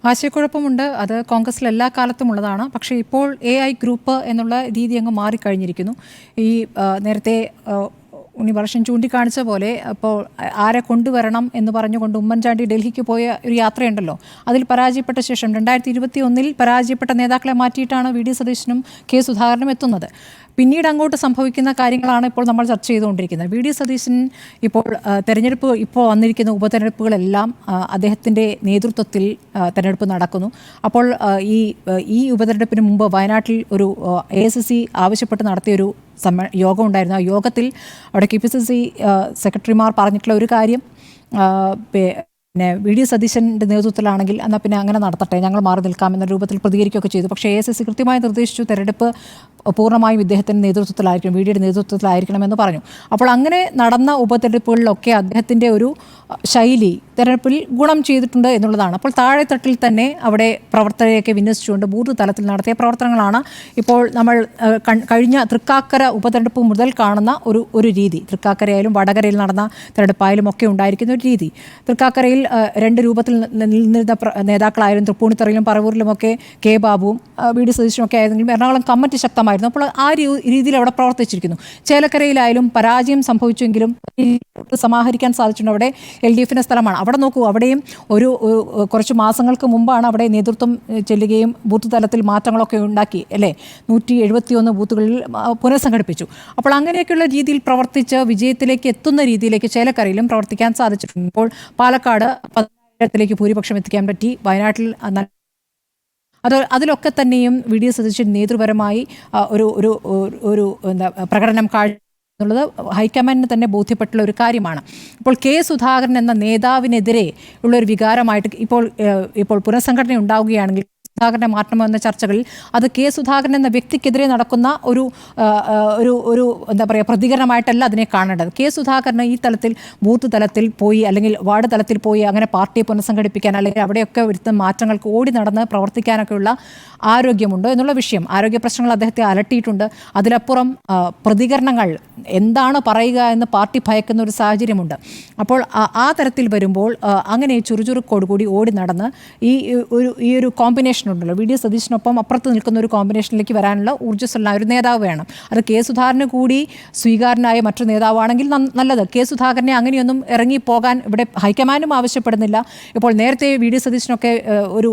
ആശയക്കുഴപ്പമുണ്ട്. അത് കോൺഗ്രസിൽ എല്ലാ കാലത്തും ഉള്ളതാണ്. പക്ഷേ ഇപ്പോൾ AI ഗ്രൂപ്പ് എന്നുള്ള രീതി അങ്ങ് മാറിക്കഴിഞ്ഞിരിക്കുന്നു. ഈ നേരത്തെ ഉണ്ണിവർഷൻ ചൂണ്ടിക്കാണിച്ച പോലെ അപ്പോൾ ആരെ കൊണ്ടുവരണം എന്ന് പറഞ്ഞുകൊണ്ട് ഉമ്മൻചാണ്ടി ഡൽഹിക്ക് പോയ ഒരു യാത്രയുണ്ടല്ലോ, അതിൽ പരാജയപ്പെട്ട ശേഷം 2021 പരാജയപ്പെട്ട നേതാക്കളെ മാറ്റിയിട്ടാണ് VD സതീശനും K സുധാകരനും എത്തുന്നത്. പിന്നീട് അങ്ങോട്ട് സംഭവിക്കുന്ന കാര്യങ്ങളാണ് ഇപ്പോൾ നമ്മൾ ചർച്ച ചെയ്തുകൊണ്ടിരിക്കുന്നത്. VD സതീശൻ ഇപ്പോൾ തെരഞ്ഞെടുപ്പ് ഇപ്പോൾ വന്നിരിക്കുന്ന ഉപതെരഞ്ഞെടുപ്പുകളെല്ലാം അദ്ദേഹത്തിൻ്റെ നേതൃത്വത്തിൽ തെരഞ്ഞെടുപ്പ് നടക്കുന്നു. അപ്പോൾ ഈ ഉപതെരഞ്ഞെടുപ്പിന് മുമ്പ് വയനാട്ടിൽ ഒരു AICC ആവശ്യപ്പെട്ട് നടത്തിയൊരു യോഗം ഉണ്ടായിരുന്നു. ആ യോഗത്തിൽ അവിടെ KPCC സെക്രട്ടറിമാർ പറഞ്ഞിട്ടുള്ള ഒരു കാര്യം, പിന്നെ VD സതീശൻ്റെ നേതൃത്വത്തിലാണെങ്കിൽ എന്നാൽ പിന്നെ അങ്ങനെ നടത്തട്ടെ, ഞങ്ങൾ മാറി നിൽക്കാമെന്ന രൂപത്തിൽ പ്രതികരിക്കുകയൊക്കെ ചെയ്തു. പക്ഷേ AICC കൃത്യമായി നിർദ്ദേശിച്ചു തെരഞ്ഞെടുപ്പ് പൂർണ്ണമായും ഇദ്ദേഹത്തിൻ്റെ നേതൃത്വത്തിലായിരിക്കണം, VDയുടെ നേതൃത്വത്തിലായിരിക്കണമെന്ന് പറഞ്ഞു. അപ്പോൾ അങ്ങനെ നടന്ന ഉപതെരഞ്ഞെടുപ്പുകളിലൊക്കെ അദ്ദേഹത്തിൻ്റെ ഒരു ശൈലി തെരഞ്ഞെടുപ്പിൽ ഗുണം ചെയ്തിട്ടുണ്ട് എന്നുള്ളതാണ്. അപ്പോൾ താഴെത്തട്ടിൽ തന്നെ അവിടെ പ്രവർത്തകരെയൊക്കെ വിന്യസിച്ചുകൊണ്ട് ബൂത്ത് തലത്തിൽ നടത്തിയ പ്രവർത്തനങ്ങളാണ് ഇപ്പോൾ നമ്മൾ കഴിഞ്ഞ തൃക്കാക്കര ഉപതെരഞ്ഞെടുപ്പ് മുതൽ കാണുന്ന ഒരു രീതി. തൃക്കാക്കരയായാലും വടകരയിൽ നടന്ന തെരഞ്ഞെടുപ്പായാലും ഒക്കെ ഉണ്ടായിരിക്കുന്ന ഒരു രീതി. തൃക്കാക്കരയിൽ രണ്ട് രൂപത്തിൽ നിന്നിരുന്ന നേതാക്കളായാലും തൃപ്പൂണിത്തറയിലും പറവൂരിലുമൊക്കെ K ബാബുവും VD സതീശനും ഒക്കെ ആയിരുന്നെങ്കിലും എറണാകുളം കമ്മിറ്റി ശക്തമായിരുന്നു. അപ്പോൾ ആ രീതിയിൽ അവിടെ പ്രവർത്തിച്ചിരിക്കുന്നു. ചേലക്കരയിലായാലും പരാജയം സംഭവിച്ചെങ്കിലും സമാഹരിക്കാൻ സാധിച്ചിട്ടുണ്ട്. അവിടെ LDFിൻ്റെ സ്ഥലമാണ്. അവിടെ നോക്കൂ, അവിടെയും കുറച്ച് മാസങ്ങൾക്ക് മുമ്പാണ് അവിടെ നേതൃത്വം ചെല്ലുകയും ബൂത്ത് തലത്തിൽ മാറ്റങ്ങളൊക്കെ ഉണ്ടാക്കി അല്ലേ, 171 ബൂത്തുകളിൽ പുനഃസംഘടിപ്പിച്ചു. അപ്പോൾ അങ്ങനെയൊക്കെയുള്ള രീതിയിൽ പ്രവർത്തിച്ച് വിജയത്തിലേക്ക് എത്തുന്ന രീതിയിലേക്ക് ചേലക്കരയിലും പ്രവർത്തിക്കാൻ സാധിച്ചിട്ടുണ്ട്. ഇപ്പോൾ പാലക്കാട് 10,000-ത്തിലേക്ക് ഭൂരിപക്ഷം എത്തിക്കാൻ പറ്റി. വയനാട്ടിൽ അതിലൊക്കെ തന്നെയും VD സതീശൻ നേതൃപരമായി ഒരു പ്രകടനം എന്നുള്ളത് ഹൈക്കമാൻഡിന് തന്നെ ബോധ്യപ്പെട്ടുള്ള ഒരു കാര്യമാണ്. ഇപ്പോൾ K സുധാകരൻ എന്ന നേതാവിനെതിരെ ഉള്ളൊരു വികാരമായിട്ട് ഇപ്പോൾ പുനഃസംഘടന ഉണ്ടാവുകയാണെങ്കിൽ സുധാകരനെ മാറ്റണമെന്ന ചർച്ചകളിൽ അത് K സുധാകരൻ എന്ന വ്യക്തിക്കെതിരെ നടക്കുന്ന ഒരു എന്താ പറയുക പ്രതികരണമായിട്ടല്ല അതിനെ കാണേണ്ടത്. K സുധാകരന് ഈ തലത്തിൽ ബൂത്ത് തലത്തിൽ പോയി അല്ലെങ്കിൽ വാർഡ് തലത്തിൽ പോയി അങ്ങനെ പാർട്ടിയെ പുനഃസംഘടിപ്പിക്കാൻ അല്ലെങ്കിൽ അവിടെയൊക്കെ വരുത്തുന്ന മാറ്റങ്ങൾക്ക് ഓടി നടന്ന് പ്രവർത്തിക്കാനൊക്കെയുള്ള ആരോഗ്യമുണ്ടോ എന്നുള്ള വിഷയം, ആരോഗ്യ പ്രശ്നങ്ങൾ അദ്ദേഹത്തെ അലട്ടിയിട്ടുണ്ട്. അതിലപ്പുറം പ്രതികരണങ്ങൾ എന്താണ് പറയുക എന്ന് പാർട്ടി ഭയക്കുന്ന ഒരു സാഹചര്യമുണ്ട്. അപ്പോൾ ആ തരത്തിൽ വരുമ്പോൾ അങ്ങനെ ചുറുചുറുക്കോടുകൂടി ഓടി നടന്ന് ഈ ഒരു കോമ്പിനേഷൻ ഉണ്ടല്ലോ, VD സതീശനൊപ്പം അപ്പുറത്ത് നിൽക്കുന്ന ഒരു കോമ്പിനേഷനിലേക്ക് വരാനുള്ള ഊർജ്ജസ്വലനായ ഒരു നേതാവ് വേണം. അത് K സുധാകരന് കൂടി സ്വീകാരനായ മറ്റൊരു നേതാവാണെങ്കിൽ നല്ലത്. K സുധാകരനെ അങ്ങനെയൊന്നും ഇറങ്ങിപ്പോകാൻ ഇവിടെ ഹൈക്കമാൻഡും ആവശ്യപ്പെടുന്നില്ല. ഇപ്പോൾ നേരത്തെ VD സതീശനൊക്കെ ഒരു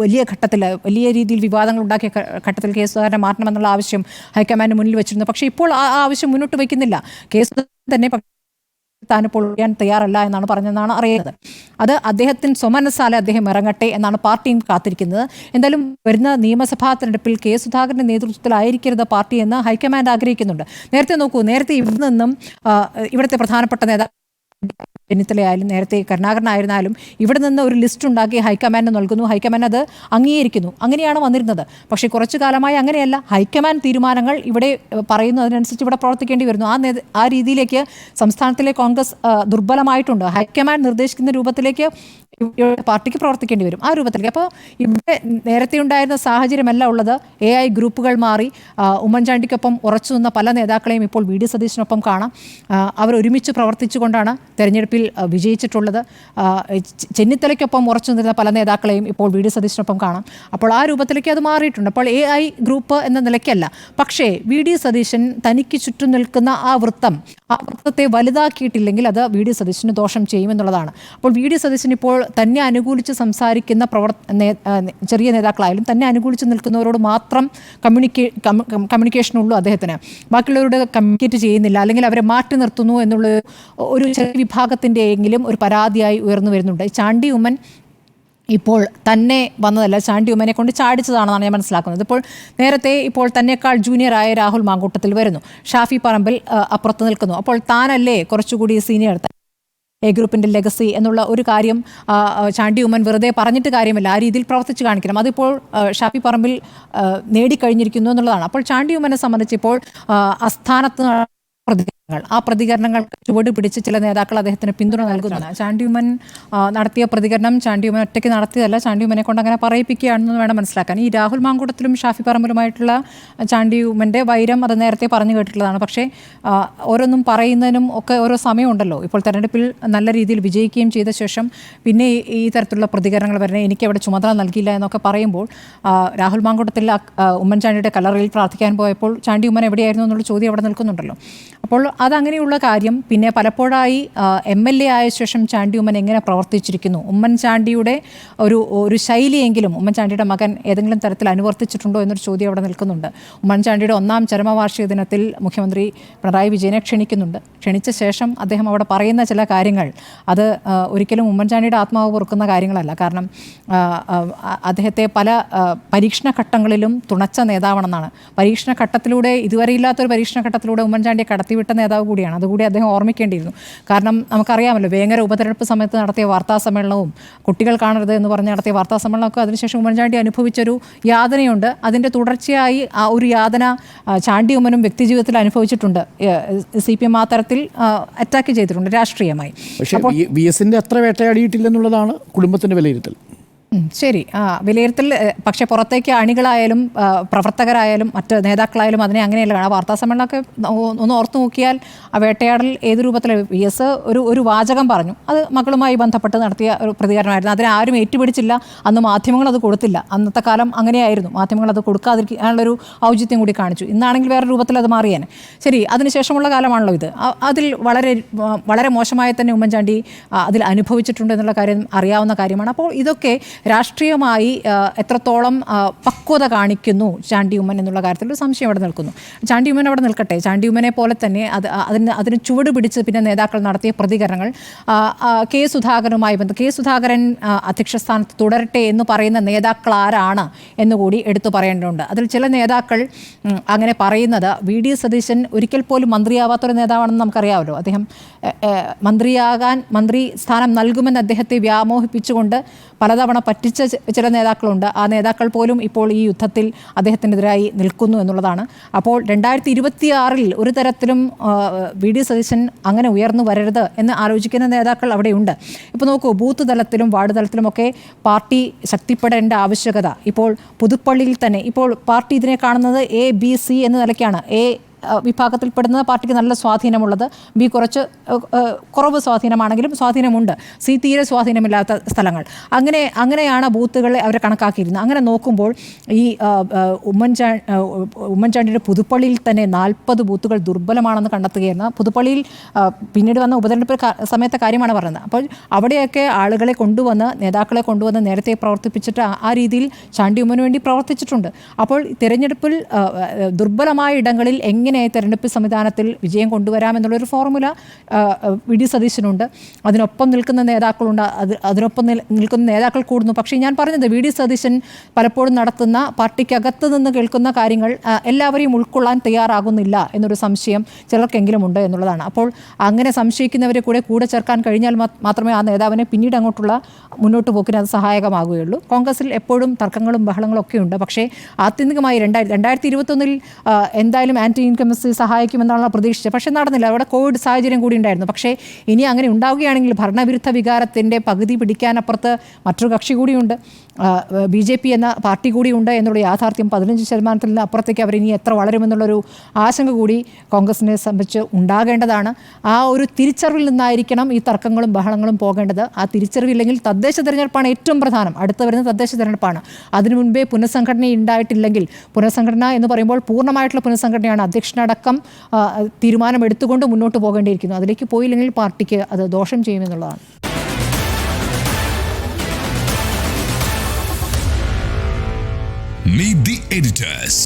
വലിയ ഘട്ടത്തിൽ വലിയ രീതിയിൽ വിവാദങ്ങൾ ഉണ്ടാക്കിയ ഘട്ടത്തിൽ K സുധാകരനെ മാറ്റണമെന്നുള്ള ആവശ്യം ഹൈക്കമാൻഡ് മുന്നിൽ വെച്ചിരുന്നു. പക്ഷേ ഇപ്പോൾ ആ ആവശ്യം മുന്നോട്ട് വയ്ക്കുന്നില്ല. K സുധാകരൻ തന്നെ താനിപ്പോൾ ചെയ്യാൻ തയ്യാറല്ല എന്നാണ് പറഞ്ഞതെന്നാണ് അറിയുന്നത്. അത് അദ്ദേഹത്തിന് സ്വമനസ്സാലെ അദ്ദേഹം ഇറങ്ങട്ടെ എന്നാണ് പാർട്ടിയും കാത്തിരിക്കുന്നത്. എന്തായാലും വരുന്ന നിയമസഭാ തെരഞ്ഞെടുപ്പിൽ K സുധാകരൻ്റെ നേതൃത്വത്തിലായിരിക്കരുത് പാർട്ടി എന്ന് ഹൈക്കമാൻഡ് ആഗ്രഹിക്കുന്നുണ്ട്. നേരത്തെ ഇവിടെ നിന്നും ഇവിടുത്തെ പ്രധാനപ്പെട്ട നേതാവ് ചെന്നിത്തലയായാലും നേരത്തെ കരുണാകരനായിരുന്നാലും ഇവിടെ നിന്ന് ഒരു ലിസ്റ്റ് ഉണ്ടാക്കി ഹൈക്കമാൻഡ് നൽകുന്നു, ഹൈക്കമാൻഡ് അത് അംഗീകരിക്കുന്നു. അങ്ങനെയാണ് വന്നിരുന്നത്. പക്ഷേ കുറച്ചു കാലമായി അങ്ങനെയല്ല. ഹൈക്കമാൻഡ് തീരുമാനങ്ങൾ ഇവിടെ പറയുന്നു, അതിനനുസരിച്ച് ഇവിടെ പ്രവർത്തിക്കേണ്ടി വരുന്നു. ആ രീതിയിലേക്ക് സംസ്ഥാനത്തിലെ കോൺഗ്രസ് ദുർബലമായിട്ടുണ്ട്. ഹൈക്കമാൻഡ് നിർദ്ദേശിക്കുന്ന രൂപത്തിലേക്ക് പാർട്ടിക്ക് പ്രവർത്തിക്കേണ്ടി വരും, ആ രൂപത്തിലേക്ക്. അപ്പോൾ ഇവിടെ നേരത്തെ ഉണ്ടായിരുന്ന സാഹചര്യമല്ല ഉള്ളത്. AI ഗ്രൂപ്പുകൾ മാറി. ഉമ്മൻചാണ്ടിക്കൊപ്പം ഉറച്ചു നിന്ന പല നേതാക്കളെയും ഇപ്പോൾ VD സതീശനൊപ്പം കാണാം. അവർ ഒരുമിച്ച് പ്രവർത്തിച്ചുകൊണ്ടാണ് തെരഞ്ഞെടുപ്പിൽ വിജയിച്ചിട്ടുള്ളത്. ചെന്നിത്തലയ്ക്കൊപ്പം ഉറച്ചു നിന്ന പല നേതാക്കളെയും ഇപ്പോൾ VD സതീശനൊപ്പം കാണാം. അപ്പോൾ ആ രൂപത്തിലേക്ക് അത് മാറിയിട്ടുണ്ട്. അപ്പോൾ AI ഗ്രൂപ്പ് എന്ന നിലയ്ക്കല്ല. പക്ഷേ VD സതീശൻ തനിക്ക് ചുറ്റും നിൽക്കുന്ന ആ വൃത്തത്തെ വലുതാക്കിയിട്ടില്ലെങ്കിൽ അത് VD സതീശന് ദോഷം ചെയ്യുമെന്നുള്ളതാണ്. അപ്പോൾ VD സതീശൻ ഇപ്പോൾ തന്നെ അനുകൂലിച്ച് സംസാരിക്കുന്ന ചെറിയ നേതാക്കളായാലും തന്നെ അനുകൂലിച്ച് നിൽക്കുന്നവരോട് മാത്രം കമ്മ്യൂണിക്കേഷനുള്ളൂ അദ്ദേഹത്തിന്. ബാക്കിയുള്ളവരോട് കമ്മ്യൂണിക്കേറ്റ് ചെയ്യുന്നില്ല, അല്ലെങ്കിൽ അവരെ മാറ്റി നിർത്തുന്നു എന്നുള്ള ഒരു ചെറിയ വിഭാഗത്തിൻ്റെ എങ്കിലും ഒരു പരാതിയായി ഉയർന്നു വരുന്നുണ്ട്. ചാണ്ടി ഉമ്മൻ ഇപ്പോൾ തന്നെ വന്നതല്ല, ചാണ്ടി ഉമ്മനെ കൊണ്ട് ചാടിച്ചതാണെന്നാണ് ഞാൻ മനസ്സിലാക്കുന്നത്. നേരത്തെ തന്നെക്കാൾ ജൂനിയറായ രാഹുൽ മാങ്കൂട്ടത്തിൽ വരുന്നു, ഷാഫി പറമ്പിൽ അപ്പുറത്ത് നിൽക്കുന്നു. അപ്പോൾ താനല്ലേ കുറച്ചുകൂടി സീനിയർ A ഗ്രൂപ്പിൻ്റെ ലെഗസി എന്നുള്ള ഒരു കാര്യം ചാണ്ടി ഉമ്മൻ വെറുതെ പറഞ്ഞിട്ട് കാര്യമില്ല, ആ രീതിയിൽ പ്രവർത്തിച്ച് കാണിക്കണം. അതിപ്പോൾ ഷാഫി പറമ്പിൽ നേടിക്കഴിഞ്ഞിരിക്കുന്നു എന്നുള്ളതാണ്. അപ്പോൾ ചാണ്ടി ഉമ്മനെ സംബന്ധിച്ച് ഇപ്പോൾ അസ്ഥാനത്ത് ആ പ്രതികരണങ്ങൾക്ക് ചുവട് പിടിച്ച് ചില നേതാക്കൾ അദ്ദേഹത്തിന് പിന്തുണ നൽകുന്നതാണ്. ചാണ്ടി ഉമ്മൻ നടത്തിയ പ്രതികരണം ചാണ്ടി ഉമ്മൻ ഒറ്റയ്ക്ക് നടത്തിയതല്ല, ചാണ്ടി ഉമ്മനെ കൊണ്ട് അങ്ങനെ പറയിപ്പിക്കുകയാണെന്ന് വേണം മനസ്സിലാക്കാൻ. ഈ രാഹുൽ മാങ്കൂട്ടത്തിലും ഷാഫി പറമ്പിലുമായിട്ടുള്ള ചാണ്ടി ഉമ്മൻ്റെ വൈരം അത് നേരത്തെ പറഞ്ഞു കേട്ടിട്ടുള്ളതാണ്. പക്ഷേ ഓരോന്നും പറയുന്നതിനും ഒക്കെ ഓരോ സമയമുണ്ടല്ലോ. ഇപ്പോൾ തെരഞ്ഞെടുപ്പിൽ നല്ല രീതിയിൽ വിജയിക്കുകയും ചെയ്ത ശേഷം പിന്നെ ഈ തരത്തിലുള്ള പ്രതികരണങ്ങൾ വരുന്നത് എനിക്ക് അവിടെ ചുമതല നൽകിയില്ല എന്നൊക്കെ പറയുമ്പോൾ രാഹുൽ മാങ്കൂട്ടത്തിൽ ഉമ്മൻചാണ്ടിയുടെ കല്ലറയിൽ പ്രാർത്ഥിക്കാൻ പോയപ്പോൾ ചാണ്ടി ഉമ്മൻ എവിടെയായിരുന്നു എന്നുള്ള ചോദ്യം അവിടെ നിൽക്കുന്നുണ്ടല്ലോ. അപ്പോൾ അതങ്ങനെയുള്ള കാര്യം. പിന്നെ പലപ്പോഴായി MLA ആയ ശേഷം ചാണ്ടി ഉമ്മൻ എങ്ങനെ പ്രവർത്തിച്ചിരിക്കുന്നു, ഉമ്മൻചാണ്ടിയുടെ ഒരു ശൈലിയെങ്കിലും ഉമ്മൻചാണ്ടിയുടെ മകൻ ഏതെങ്കിലും തരത്തിൽ അനുവർത്തിച്ചിട്ടുണ്ടോ എന്നൊരു ചോദ്യം അവിടെ നിൽക്കുന്നുണ്ട്. ഉമ്മൻചാണ്ടിയുടെ 1ാം ചരമവാർഷിക ദിനത്തിൽ മുഖ്യമന്ത്രി പിണറായി വിജയനെ ക്ഷണിക്കുന്നുണ്ട്. ക്ഷണിച്ച ശേഷം അദ്ദേഹം അവിടെ പറയുന്ന ചില കാര്യങ്ങൾ അത് ഒരിക്കലും ഉമ്മൻചാണ്ടിയുടെ ആത്മാവ് പൊറുക്കുന്ന കാര്യങ്ങളല്ല. കാരണം അദ്ദേഹത്തെ പല പരീക്ഷണഘട്ടങ്ങളിലും തുണച്ച നേതാവാണെന്നാണ്. പരീക്ഷണഘട്ടത്തിലൂടെ ഇതുവരെ ഇല്ലാത്തൊരു പരീക്ഷണഘട്ടത്തിലൂടെ ഉമ്മൻചാണ്ടിയെ കടത്തിവിട്ട നേതാവ് കൂടിയാണ്. അതുകൂടി അദ്ദേഹം ഓർമ്മിക്കേണ്ടിയിരുന്നു. കാരണം നമുക്കറിയാമല്ലോ, വേങ്ങര ഉപതെരഞ്ഞെടുപ്പ് സമയത്ത് നടത്തിയ വാർത്താ സമ്മേളനവും കുട്ടികൾ കാണരുത് എന്ന് പറഞ്ഞ് നടത്തിയ വാർത്താ സമ്മേളനമൊക്കെ അതിനുശേഷം ഉമ്മൻചാണ്ടി അനുഭവിച്ചൊരു യാതനയുണ്ട്. അതിൻ്റെ തുടർച്ചയായി ആ ഒരു യാതന ചാണ്ടി ഉമ്മനും വ്യക്തിജീവിതത്തിൽ അനുഭവിച്ചിട്ടുണ്ട്. CPM ആ തരത്തിൽ അറ്റാക്ക് ചെയ്തിട്ടുണ്ട് രാഷ്ട്രീയമായി. പക്ഷേ VS-ന്റെ അത്ര വേട്ടയാടിയിട്ടില്ലെന്നുള്ളതാണ് കുടുംബത്തിൻ്റെ വിലയിരുത്തൽ. ശരി, വിലയിരുത്തൽ. പക്ഷേ പുറത്തേക്ക് അണികളായാലും പ്രവർത്തകരായാലും മറ്റ് നേതാക്കളായാലും അതിനെ അങ്ങനെയല്ല കാണാം. വാർത്താ സമ്മേളനമൊക്കെ ഒന്ന് ഓർത്തു നോക്കിയാൽ ആ വേട്ടയാടൽ ഏത് രൂപത്തിൽ VS ഒരു വാചകം പറഞ്ഞു, അത് മകളുമായി ബന്ധപ്പെട്ട് നടത്തിയ ഒരു പ്രതികരണമായിരുന്നു. അതിനെ ആരും ഏറ്റുപിടിച്ചില്ല. അന്ന് മാധ്യമങ്ങൾ അത് കൊടുത്തില്ല. അന്നത്തെ കാലം അങ്ങനെയായിരുന്നു. മാധ്യമങ്ങൾ അത് കൊടുക്കാതിരിക്കാനുള്ളൊരു ഔചിത്യം കൂടി കാണിച്ചു. ഇന്നാണെങ്കിൽ വേറെ രൂപത്തിൽ അത് മാറിയേനെ. ശരി, അതിനുശേഷമുള്ള കാലമാണല്ലോ ഇത്. അതിൽ വളരെ മോശമായി തന്നെ ഉമ്മൻചാണ്ടി അതിൽ അനുഭവിച്ചിട്ടുണ്ട് എന്നുള്ള കാര്യം അറിയാവുന്ന കാര്യമാണ്. അപ്പോൾ ഇതൊക്കെ രാഷ്ട്രീയമായി എത്രത്തോളം പക്വത കാണിക്കുന്നു ചാണ്ടി ഉമ്മൻ എന്നുള്ള കാര്യത്തിൽ ഒരു സംശയം അവിടെ നിൽക്കുന്നു. ചാണ്ടി ഉമ്മൻ അവിടെ നിൽക്കട്ടെ. ചാണ്ടി ഉമ്മനെ പോലെ തന്നെ അതിന് ചുവട് പിടിച്ച് പിന്നെ നേതാക്കൾ നടത്തിയ പ്രതികരണങ്ങൾ കെ സുധാകരനുമായി കെ സുധാകരൻ അധ്യക്ഷ സ്ഥാനത്ത് തുടരട്ടെ എന്ന് പറയുന്ന നേതാക്കൾ ആരാണ് എന്നുകൂടി എടുത്തു പറയേണ്ടതുണ്ട്. അതിൽ ചില നേതാക്കൾ അങ്ങനെ പറയുന്നത് VD സതീശൻ ഒരിക്കൽ പോലും മന്ത്രിയാവാത്തൊരു നേതാവാണെന്ന് നമുക്കറിയാമല്ലോ. അദ്ദേഹം മന്ത്രി സ്ഥാനം നൽകുമെന്ന് അദ്ദേഹത്തെ വ്യാമോഹിപ്പിച്ചുകൊണ്ട് പലതവണ പറ്റിച്ച ചില നേതാക്കളുണ്ട്. ആ നേതാക്കൾ പോലും ഇപ്പോൾ ഈ യുദ്ധത്തിൽ അദ്ദേഹത്തിനെതിരായി നിൽക്കുന്നു എന്നുള്ളതാണ്. അപ്പോൾ 2026 ഒരു തരത്തിലും VD സതീശൻ അങ്ങനെ ഉയർന്നു വരരുത് എന്ന് ആലോചിക്കുന്ന നേതാക്കൾ അവിടെയുണ്ട്. ഇപ്പോൾ നോക്കൂ, ബൂത്ത് തലത്തിലും വാർഡ് തലത്തിലുമൊക്കെ പാർട്ടി ശക്തിപ്പെടേണ്ട ആവശ്യകത ഇപ്പോൾ പുതുപ്പള്ളിയിൽ തന്നെ ഇപ്പോൾ പാർട്ടി ഇതിനെ കാണുന്നത് ABC എന്ന നിലയ്ക്കാണ്. വിഭാഗത്തിൽപ്പെടുന്ന പാർട്ടിക്ക് നല്ല സ്വാധീനമുള്ളത്, B കുറവ് സ്വാധീനമാണെങ്കിലും സ്വാധീനമുണ്ട്, C തീരെ സ്വാധീനമില്ലാത്ത സ്ഥലങ്ങൾ, അങ്ങനെയാണ് ബൂത്തുകളെ അവർ കണക്കാക്കിയിരുന്നത്. അങ്ങനെ നോക്കുമ്പോൾ ഈ ഉമ്മൻചാണ്ടിയുടെ പുതുപ്പള്ളിയിൽ തന്നെ 40 ബൂത്തുകൾ ദുർബലമാണെന്ന് കണ്ടെത്തുകയായിരുന്നു. പുതുപ്പള്ളിയിൽ പിന്നീട് വന്ന ഉപതെരഞ്ഞെടുപ്പ് സമയത്തെ കാര്യമാണ് പറയുന്നത്. അപ്പോൾ അവിടെയൊക്കെ ആളുകളെ കൊണ്ടുവന്ന് നേതാക്കളെ കൊണ്ടുവന്ന് നേരത്തെ പ്രവർത്തിപ്പിച്ചിട്ട് ആ രീതിയിൽ ചാണ്ടി ഉമ്മന് വേണ്ടി പ്രവർത്തിച്ചിട്ടുണ്ട്. അപ്പോൾ തിരഞ്ഞെടുപ്പിൽ ദുർബലമായ ഇടങ്ങളിൽ എങ്ങനെ തെരഞ്ഞെടുപ്പ് സംവിധാനത്തിൽ വിജയം കൊണ്ടുവരാമെന്നുള്ളൊരു ഫോർമുല VD സതീശനുണ്ട്. അതിനൊപ്പം നിൽക്കുന്ന നേതാക്കളുണ്ട്. അതിനൊപ്പം നിൽക്കുന്ന നേതാക്കൾ കൂടുന്നു. പക്ഷേ ഞാൻ പറഞ്ഞത് VD സതീശൻ പലപ്പോഴും നടത്തുന്ന പാർട്ടിക്കകത്ത് നിന്ന് കേൾക്കുന്ന കാര്യങ്ങൾ എല്ലാവരെയും ഉൾക്കൊള്ളാൻ തയ്യാറാകുന്നില്ല എന്നൊരു സംശയം ചിലർക്കെങ്കിലും ഉണ്ട് എന്നുള്ളതാണ്. അപ്പോൾ അങ്ങനെ സംശയിക്കുന്നവരെ കൂടെ ചേർക്കാൻ കഴിഞ്ഞാൽ മാത്രമേ ആ നേതാവിനെ പിന്നീട് അങ്ങോട്ടുള്ള മുന്നോട്ട് പോക്കിന് അത് സഹായകമാകുകയുള്ളൂ. കോൺഗ്രസിൽ എപ്പോഴും തർക്കങ്ങളും ബഹളങ്ങളും ഒക്കെ ഉണ്ട്. പക്ഷേ ആത്യന്തികമായി 2021 എന്തായാലും ആൻറ്റി ഇൻകംബൻസി സഹായിക്കുമെന്നാണ് പ്രതീക്ഷിച്ചത്. പക്ഷേ നടന്നില്ല. അവിടെ കോവിഡ് സാഹചര്യം കൂടി ഉണ്ടായിരുന്നു. പക്ഷേ ഇനി അങ്ങനെ ഉണ്ടാവുകയാണെങ്കിൽ ഭരണവിരുദ്ധ വികാരത്തിൻ്റെ പകുതി പിടിക്കാനപ്പുറത്ത് മറ്റൊരു കക്ഷി കൂടിയുണ്ട്, BJP എന്ന പാർട്ടി കൂടിയുണ്ട് എന്നുള്ള യാഥാർത്ഥ്യം 15% അപ്പുറത്തേക്ക് അവർ ഇനി എത്ര വളരുമെന്നുള്ളൊരു ആശങ്ക കൂടി കോൺഗ്രസിനെ സംബന്ധിച്ച് ഉണ്ടാകേണ്ടതാണ്. ആ ഒരു തിരിച്ചറിവിൽ നിന്നായിരിക്കണം ഈ തർക്കങ്ങളും ബഹളങ്ങളും പോകേണ്ടത്. ആ തിരിച്ചറിവില്ലെങ്കിൽ തദ്ദേശ തെരഞ്ഞെടുപ്പാണ് ഏറ്റവും പ്രധാനം. അടുത്ത വരുന്ന തദ്ദേശ തെരഞ്ഞെടുപ്പാണ്. അതിനു മുൻപേ പുനഃസംഘടന ഉണ്ടായിട്ടില്ലെങ്കിൽ, പുനഃസംഘടന എന്ന് പറയുമ്പോൾ പൂർണ്ണമായിട്ടുള്ള പുനഃസംഘടനയാണ്, അധ്യക്ഷനടക്കം തീരുമാനമെടുത്തുകൊണ്ട് മുന്നോട്ട് പോകേണ്ടിയിരിക്കുന്നു. അതിലേക്ക് പോയില്ലെങ്കിൽ പാർട്ടിക്ക് അത് ദോഷം ചെയ്യുമെന്നുള്ളതാണ്. Meet the editors.